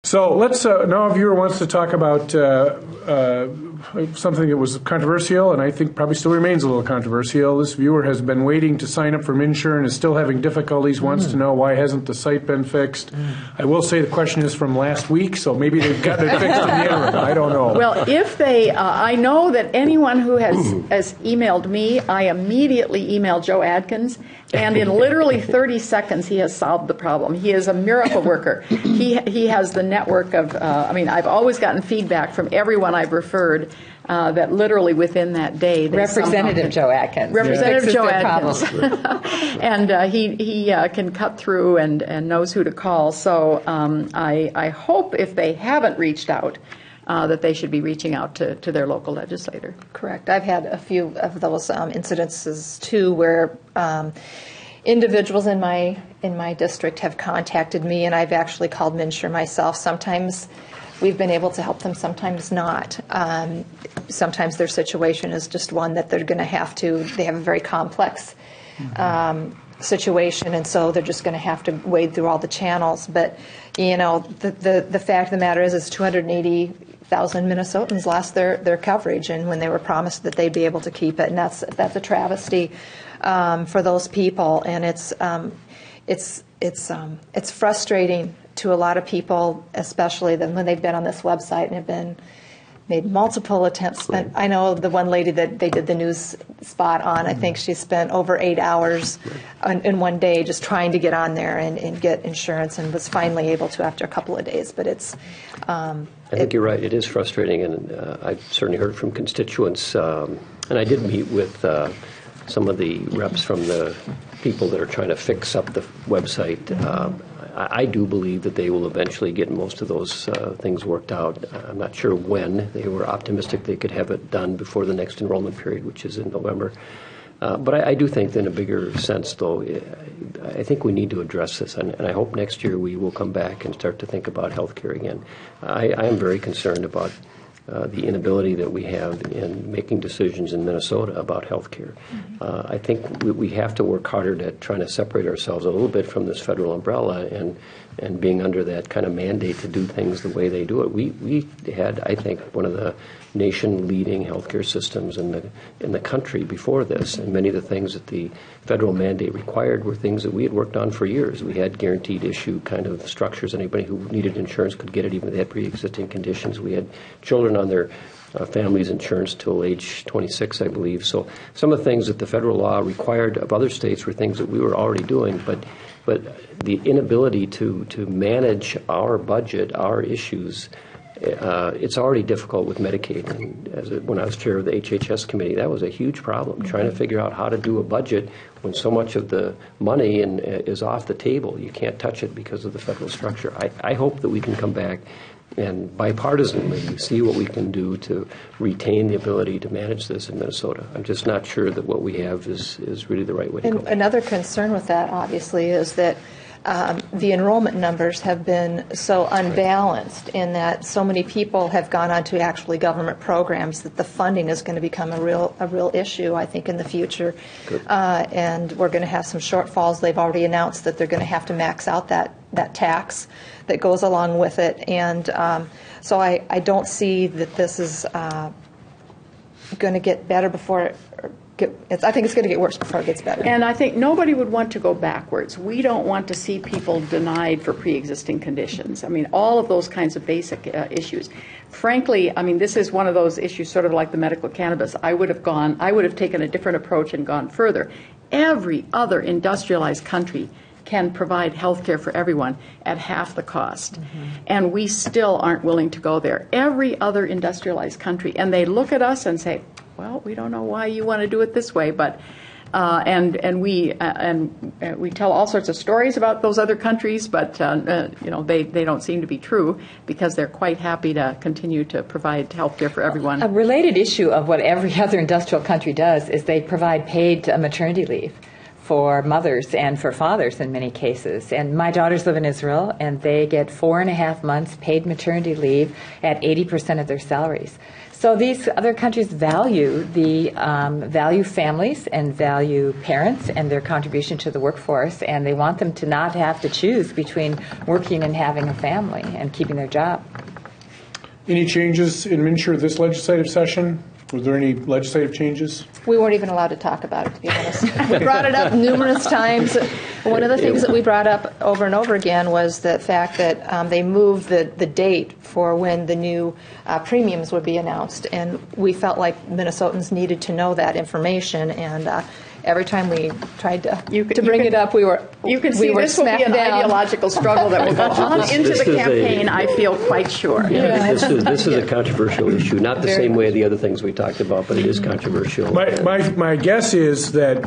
So let's, now a viewer wants to talk about something that was controversial, and I think probably still remains a little controversial. This viewer has been waiting to sign up for MNsure and is still having difficulties, wants to know why hasn't the site been fixed. I will say the question is from last week, so maybe they've gotten it fixed in the interim. I don't know. Well, if they, I know that anyone who has emailed me, I immediately email Joe Adkins, and in literally 30 seconds he has solved the problem. He is a miracle worker. He has the network of, I've always gotten feedback from everyone I've referred that literally within that day. Representative Joe Atkins. Representative Joe Atkins. And he can cut through and knows who to call. So I hope if they haven't reached out, that they should be reaching out to their local legislator. Correct. I've had a few of those incidences too, where individuals in my district have contacted me, and I've actually called MNsure myself. Sometimes we've been able to help them, sometimes not. Sometimes their situation is just one that they're going to have to. They have a very complex situation, and so they're just going to have to wade through all the channels. But the fact of the matter is 280,000 Minnesotans lost their coverage, and when they were promised that they'd be able to keep it, and that's a travesty for those people, and it's frustrating to a lot of people, especially when they've been on this website and have made multiple attempts. I know the one lady that they did the news spot on, I think she spent over 8 hours in one day just trying to get on there and get insurance, and was finally able to after a couple of days. But it's... I think you're right. It is frustrating, and I've certainly heard from constituents, and I did meet with some of the reps from the people that are trying to fix up the website. I do believe that they will eventually get most of those things worked out. I'm not sure when. They were optimistic they could have it done before the next enrollment period, which is in November. But I do think that in a bigger sense, though, I think we need to address this, and I hope next year we will come back and start to think about health care again. I am very concerned about the inability that we have in making decisions in Minnesota about health care. I think we have to work harder at trying to separate ourselves a little bit from this federal umbrella and being under that kind of mandate to do things the way they do it. We had, I think, one of the nation-leading healthcare systems in the country before this, and many of the things that the federal mandate required were things that we had worked on for years. We had guaranteed issue kind of structures. Anybody who needed insurance could get it, even if they had pre-existing conditions. We had children on their family's insurance till age 26, I believe. So some of the things that the federal law required of other states were things that we were already doing, but the inability to manage our budget, our issues, it's already difficult with Medicaid. And when I was chair of the HHS committee, that was a huge problem, trying to figure out how to do a budget when so much of the money is off the table. You can't touch it because of the federal structure. I hope that we can come back and bipartisanly see what we can do to retain the ability to manage this in Minnesota. I'm just not sure that what we have is really the right way to go. Another concern with that, obviously, is that the enrollment numbers have been so unbalanced in that so many people have gone on to actually government programs that the funding is going to become a real issue, I think, in the future. And we're going to have some shortfalls. They've already announced that they're going to have to max out that tax that goes along with it. And so I don't see that this is going to get better before I think it's going to get worse before it gets better. And I think nobody would want to go backwards. We don't want to see people denied for pre-existing conditions. I mean, all of those kinds of basic issues. Frankly, I mean, this is one of those issues sort of like the medical cannabis. I would have taken a different approach and gone further. Every other industrialized country can provide health care for everyone at half the cost. And we still aren't willing to go there. Every other industrialized country. And they look at us and say, well, we don't know why you want to do it this way, but and we tell all sorts of stories about those other countries, but they don't seem to be true because they're quite happy to continue to provide health care for everyone. A related issue of what every other industrial country does is they provide paid maternity leave for mothers and for fathers in many cases. And my daughters live in Israel, and they get 4.5 months paid maternity leave at 80% of their salaries. So these other countries value value families and value parents and their contribution to the workforce, and they want them to not have to choose between working and having a family and keeping their job. Any changes in MNsure this legislative session? Was there any legislative changes? We weren't even allowed to talk about it, to be honest. We brought it up numerous times. One of the things that we brought up over and over again was the fact that they moved the date for when the new premiums would be announced, and we felt like Minnesotans needed to know that information, and every time we tried to bring it up, we were You can see we were this will be an smacked down. ideological struggle that will go on into the campaign, I feel quite sure. This is a controversial issue, not the same way the other things we talked about, but it is controversial. My guess is that,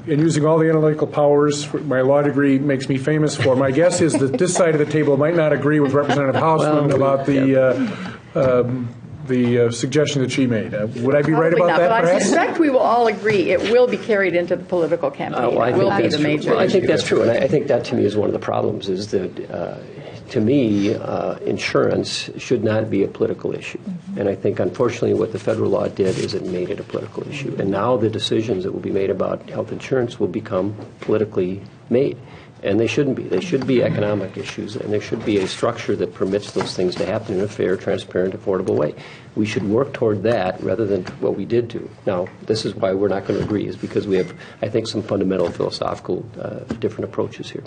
in using all the analytical powers my law degree makes me famous for, my guess is that this side of the table might not agree with Representative Hausman about the suggestion that she made. Would I be right Probably about not, that, but I perhaps? suspect we will all agree it will be carried into the political campaign. Well, I It think will be that's the true. major Well, I issue. think that's true, and I think that to me is one of the problems. Is that to me, insurance should not be a political issue, and I think unfortunately what the federal law did is it made it a political issue, and now the decisions that will be made about health insurance will become politically made. And they shouldn't be. They should be economic issues, and there should be a structure that permits those things to happen in a fair, transparent, affordable way. We should work toward that rather than what we did do. Now, this is why we're not going to agree, is because we have, I think, some fundamental philosophical different approaches here.